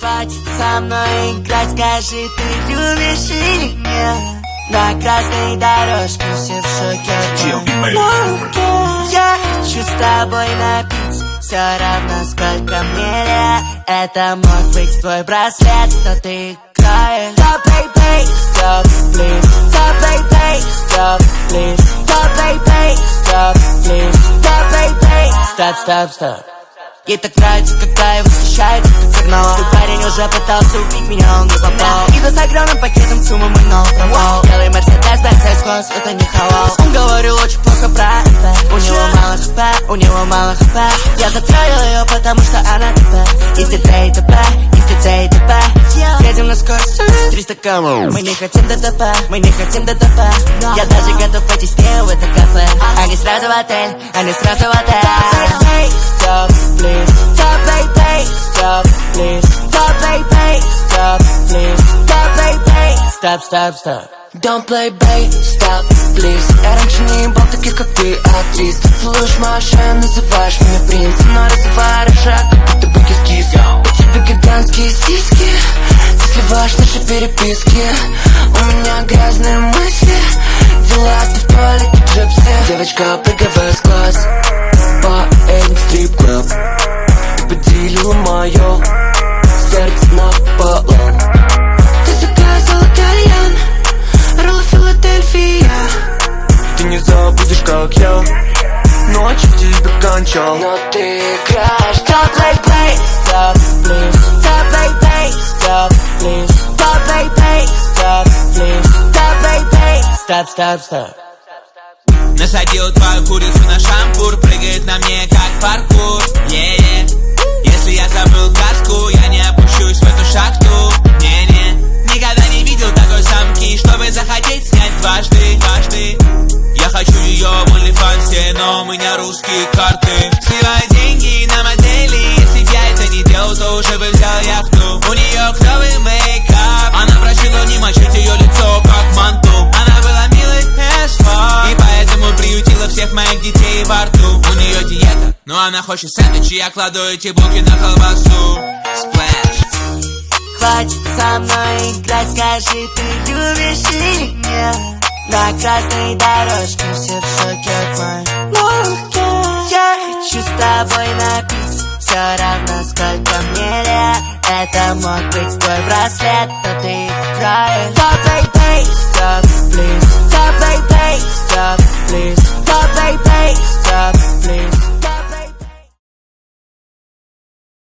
Хватит со мной играть, скажи, ты любишь или нет? На красной дорожке все в шоке. Я хочу с тобой напиться, все равно сколько мне лет. Это мог быть твой браслет, но ты играешь. Stop, baby, stop, please. Stop, baby, stop, please. Stop, baby, stop, please. Stop, baby, stop, stop, stop. Ей так нравится, когда я восхищается, как сигнал. Твой парень уже пытался убить меня, он не попал. Иду с огромным пакетом суммы, мой новый провал. Белый Мерседес, Бенц, это не халал. Он говорил очень плохо про МП. У него мало хп, у него мало хп. Я затроил ее, потому что она ТП. Из ДТ и ТП, из ДТ и ТП. Едем на скорость 300 км. Мы не хотим ДТП, мы не хотим ДТП. Я даже готов пойти с ней в это кафе. Они сразу в отель, они сразу в отель. Stop, please. Stop, baby, stop, please. Stop, baby, stop, please. Stop, baby, stop, stop, stop. Don't play babe, stop, please. Я раньше не ебал таких, как ты, актрис. Ты целуешь мою шею, называешь меня принцем, но разговариваешь, как будто бы кис-кис. У тебя гигантские сиськи, ты сливаешь наши переписки. У меня грязные мысли, дела ты в туалете джипси. Девочка, прыгай с класс, BAE в стрип-клуб. Ты поделила мое сердце наполом. Ты заказала кальян, роллы Филадельфия. Ты не забудешь, как я ночью тебя кончал. Но ты играешь. Stop, baby, stop, please. Stop, baby, stop, please. Stop, baby, stop, please. Stop, baby, stop, stop, stop. Насадил твою курицу на шампур, прыгает на мне как паркур. Если я забыл каску, я не опущусь в эту шахту. Никогда не видел такой самки, чтобы захотеть снять дважды. Я хочу ее в OnlyFans, но у меня русские карты. Сливаю деньги на модели, если б я это не делал, то уже бы взял яхту. У нее клевый мейкап, она просила не мочить ее лицо как манту. Она была милой as fuck, и поэтому приютила всех моих детей во рту. У нее диета, но она хочет сэндвич, и я кладу эти булки на колбасу. Splash. Хватит со мной играть, скажи, ты любишь или нет? На красной дорожке все в шоке от моей луки. Я хочу с тобой напиться, все равно сколько мне лет. Это мог быть твой браслет, но ты играешь. Stop, baby, stop, please. Stop, baby, stop, please. Stop, baby, stop, please.